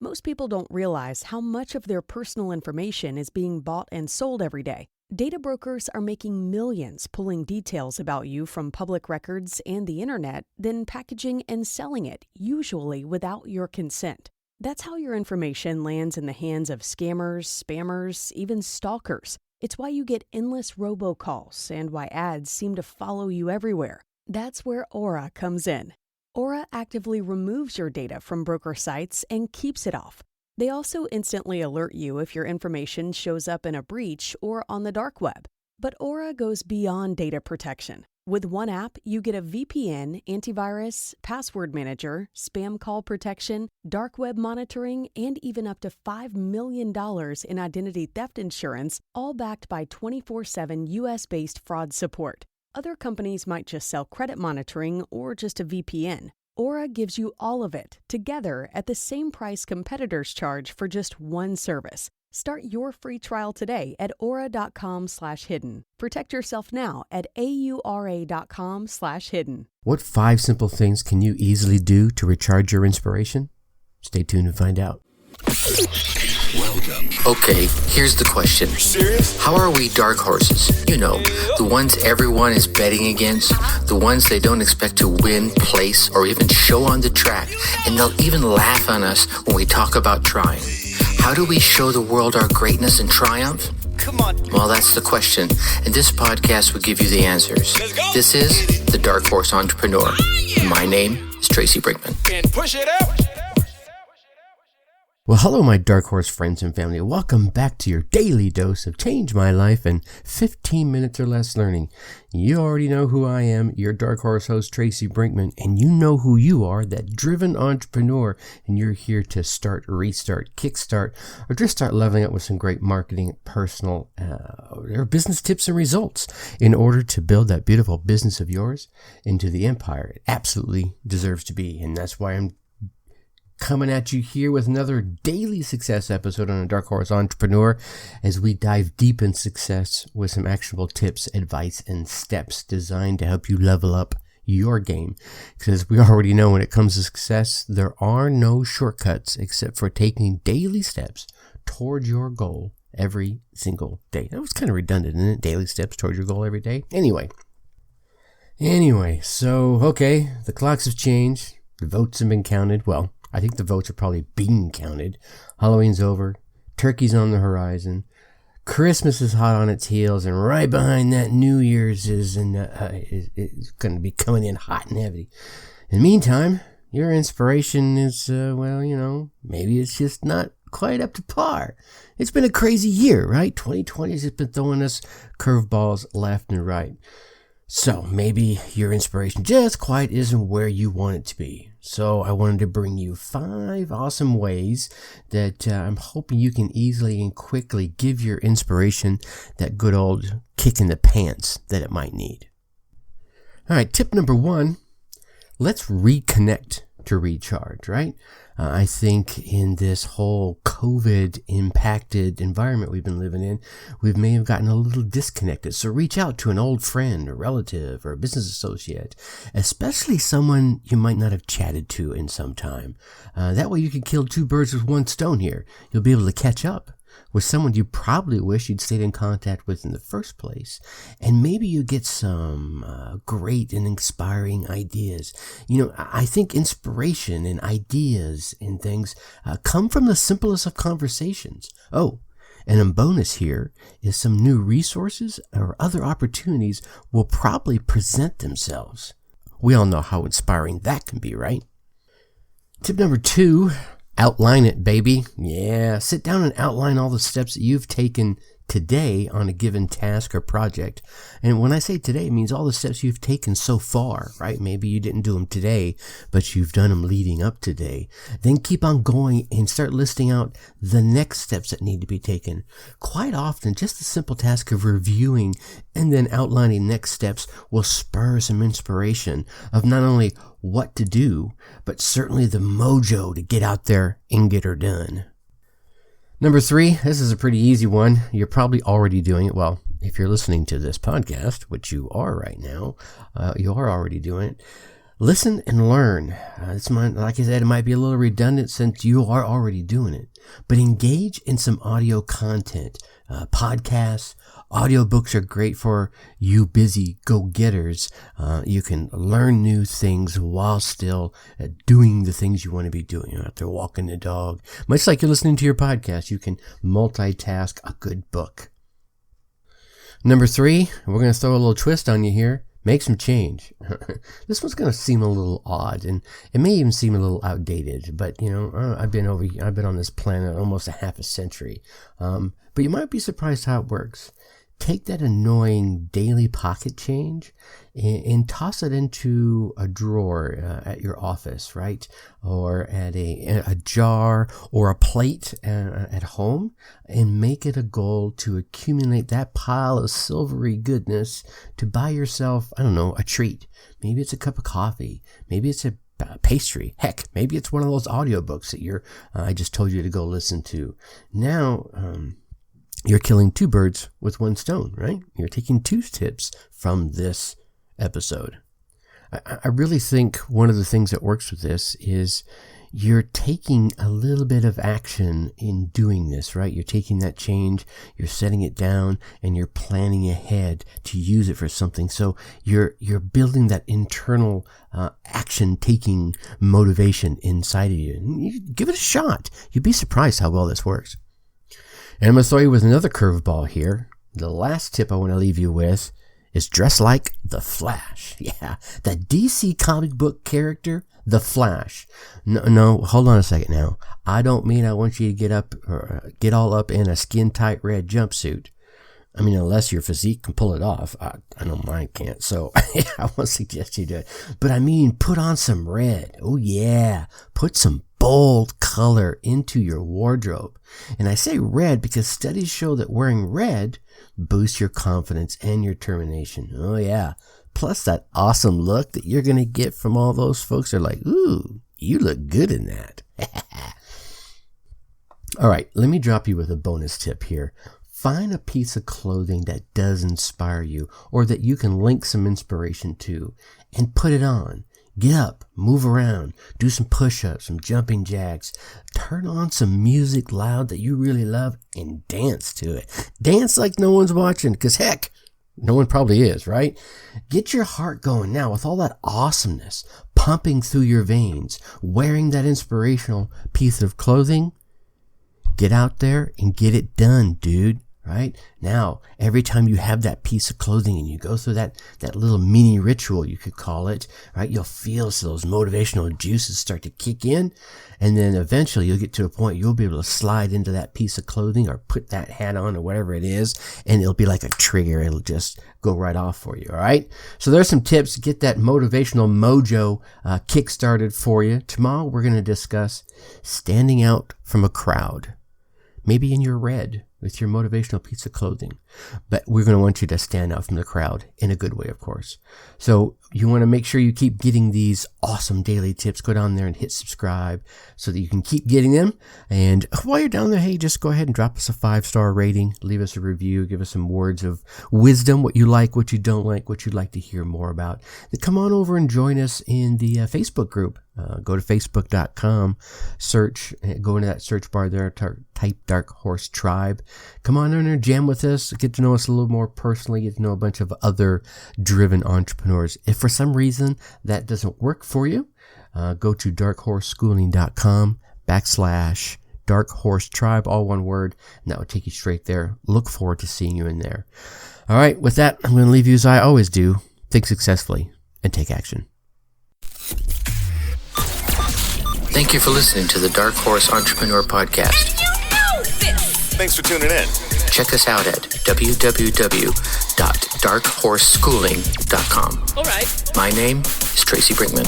Most people don't realize how much of their personal information is being bought and sold every day. Data brokers are making millions pulling details about you from public records and the internet, then packaging and selling it, usually without your consent. That's how your information lands in the hands of scammers, spammers, even stalkers. It's why you get endless robocalls and why ads seem to follow you everywhere. That's where Aura comes in. Aura actively removes your data from broker sites and keeps it off. They also instantly alert you if your information shows up in a breach or on the dark web. But Aura goes beyond data protection. With one app, you get a VPN, antivirus, password manager, spam call protection, dark web monitoring, and even up to $5 million in identity theft insurance, all backed by 24/7 US-based fraud support. Other companies might just sell credit monitoring or just a VPN. Aura gives you all of it, together at the same price competitors charge for just one service. Start your free trial today at aura.com/hidden. Protect yourself now at aura.com/hidden. What 5 simple things can you easily do to recharge your inspiration? Stay tuned and find out. Welcome. Okay, here's the question. You serious? How are we dark horses? You know, the ones everyone is betting against, the ones they don't expect to win, place, or even show on the track, and they'll even laugh on us when we talk about trying. How do we show the world our greatness and triumph? Come on. Well, that's the question, and this podcast will give you the answers. Let's go. This is The Dark Horse Entrepreneur. My name is Tracy Brinkman. And push it out. Well, hello, my Dark Horse friends and family. Welcome back to your daily dose of Change My Life in 15 minutes or less learning. You already know who I am, your Dark Horse host, Tracy Brinkman, and you know who you are, that driven entrepreneur, and you're here to start, restart, kickstart, or just start leveling up with some great marketing, personal, or business tips and results in order to build that beautiful business of yours into the empire it absolutely deserves to be. And that's why I'm coming at you here with another daily success episode on a Dark Horse Entrepreneur as we dive deep in success with some actionable tips, advice, and steps designed to help you level up your game. Because we already know when it comes to success, there are no shortcuts except for taking daily steps toward your goal every single day. That was kind of redundant, isn't it? Daily steps towards your goal every day. Anyway, so, okay, the clocks have changed. The votes have been counted. Well, I think the votes are probably being counted. Halloween's over. Turkey's on the horizon. Christmas is hot on its heels, and right behind that, New Year's is going to be coming in hot and heavy. In the meantime, your inspiration is, maybe it's just not quite up to par. It's been a crazy year, right? 2020 has just been throwing us curveballs left and right. So maybe your inspiration just quite isn't where you want it to be. So I wanted to bring you 5 awesome ways that I'm hoping you can easily and quickly give your inspiration that good old kick in the pants that it might need. All right, tip number 1, let's reconnect to recharge, right? I think in this whole COVID-impacted environment we've been living in, we may have gotten a little disconnected. So reach out to an old friend, a relative, or a business associate, especially someone you might not have chatted to in some time. That way you can kill 2 birds with 1 stone here. You'll be able to catch up with someone you probably wish you'd stayed in contact with in the first place. And maybe you get some great and inspiring ideas. You know, I think inspiration and ideas and things come from the simplest of conversations. Oh, and a bonus here is some new resources or other opportunities will probably present themselves. We all know how inspiring that can be, right? Tip number 2, outline it, baby. Yeah, sit down and outline all the steps that you've taken today on a given task or project. And when I say today, it means all the steps you've taken so far, right? Maybe you didn't do them today, but you've done them leading up today. Then keep on going and start listing out the next steps that need to be taken. Quite often, just the simple task of reviewing and then outlining next steps will spur some inspiration of not only what to do, but certainly the mojo to get out there and get her done. Number 3, this is a pretty easy one. You're probably already doing it. Well, if you're listening to this podcast, which you are right now, you are already doing it. Listen and learn. Like I said, it might be a little redundant since you are already doing it, but engage in some audio content. Podcasts, audiobooks are great for you busy go-getters. You can learn new things while still doing the things you want to be doing. You're out there walking the dog. Much like you're listening to your podcast, you can multitask a good book. Number 3, we're going to throw a little twist on you here. Make some change. This one's going to seem a little odd, and it may even seem a little outdated, but I've been on this planet almost a half a century. But you might be surprised how it works. Take that annoying daily pocket change and toss it into a drawer at your office, right? Or at a jar or a plate at home, and make it a goal to accumulate that pile of silvery goodness to buy yourself, a treat. Maybe it's a cup of coffee. Maybe it's a pastry. Heck, maybe it's one of those audiobooks that I just told you to go listen to. Now, you're killing 2 birds with 1 stone, right? You're taking 2 tips from this episode. I really think one of the things that works with this is you're taking a little bit of action in doing this, right? You're taking that change, you're setting it down, and you're planning ahead to use it for something. So you're building that internal action-taking motivation inside of you. And you give it a shot. You'd be surprised how well this works. And I'm going to throw you with another curveball here. The last tip I want to leave you with is dress like the Flash. Yeah, the DC comic book character, the Flash. No, hold on a second now. I don't mean I want you to get all up in a skin-tight red jumpsuit. I mean, unless your physique can pull it off. I know mine can't, so I won't suggest you do it. But I mean, put on some red. Oh yeah, put some bold color into your wardrobe. And I say red because studies show that wearing red boosts your confidence and your determination. Oh yeah. Plus that awesome look that you're going to get from all those folks are like, ooh, you look good in that. All right, let me drop you with a bonus tip here. Find a piece of clothing that does inspire you or that you can link some inspiration to and put it on. Get up, move around, do some push-ups, some jumping jacks, turn on some music loud that you really love and dance to it. Dance like no one's watching, because heck, no one probably is, right? Get your heart going now with all that awesomeness pumping through your veins, wearing that inspirational piece of clothing. Get out there and get it done, dude. Right? Now, every time you have that piece of clothing and you go through that little mini ritual, you could call it, right? You'll feel those motivational juices start to kick in. And then eventually you'll get to a point you'll be able to slide into that piece of clothing or put that hat on or whatever it is. And it'll be like a trigger. It'll just go right off for you. All right. So there's some tips to get that motivational mojo kick started for you. Tomorrow we're going to discuss standing out from a crowd. Maybe in your red with your motivational piece of clothing. But we're going to want you to stand out from the crowd in a good way, of course. So you want to make sure you keep getting these awesome daily tips. Go down there and hit subscribe so that you can keep getting them. And while you're down there, hey, just go ahead and drop us a 5-star rating. Leave us a review. Give us some words of wisdom, what you like, what you don't like, what you'd like to hear more about. Then come on over and join us in the Facebook group. Go to facebook.com, go into that search bar there, type Dark Horse Tribe. Come on in and jam with us, get to know us a little more personally, get to know a bunch of other driven entrepreneurs. If for some reason that doesn't work for you, go to darkhorseschooling.com/Dark Horse Tribe, all one word, and that will take you straight there. Look forward to seeing you in there. All right, with that, I'm going to leave you as I always do. Think successfully and take action. Thank you for listening to the Dark Horse Entrepreneur Podcast. You know this! Thanks for tuning in. Check us out at www.darkhorseschooling.com. All right. My name is Tracy Brinkman.